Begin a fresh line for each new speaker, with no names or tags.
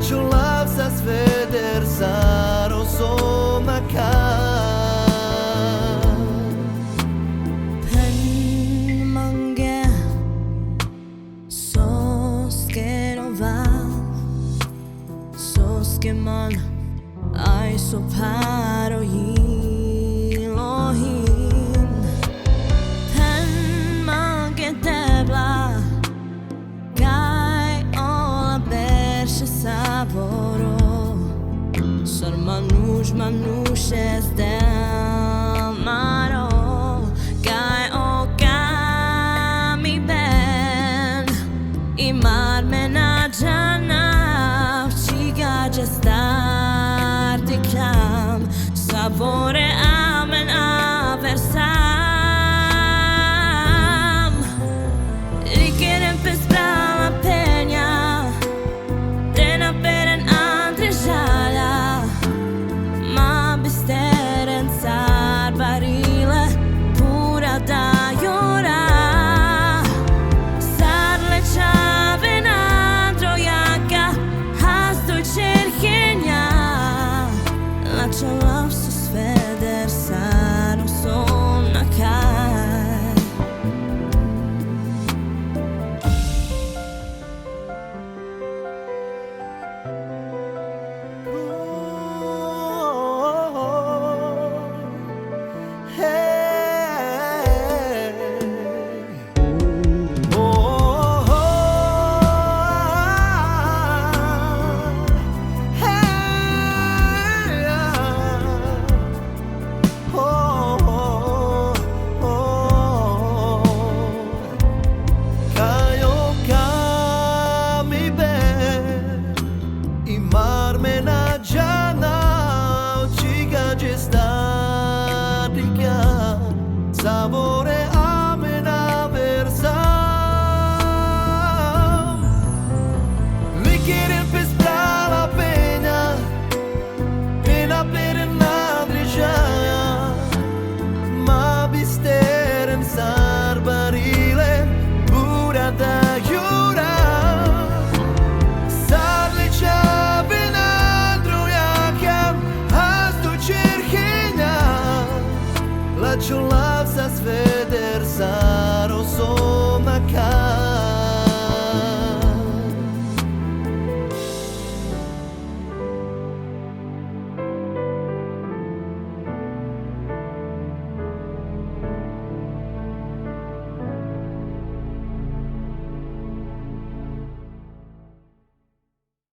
Lascio l'alza svedersar o sona
Pen mange så ska de vara, så ska man ai så par och gil och hin. Pen mange tävla kai ola berse saboro sor manushes del maro kai o kami ben i mar menaggiana chiga gestar di clam sapore amen aversam richieden per la peña dena per en andre jala ma bisteren sar barile pura da llora sarle chaven andro jaka has du cherchenia la chalaf su sveder sar sona kai.
Sapore amena versam mi quieren pescar la peña pena per nadrijaya ma bisteren sar barile pura da jura sarle chaven andro jaka has tu cherchenia la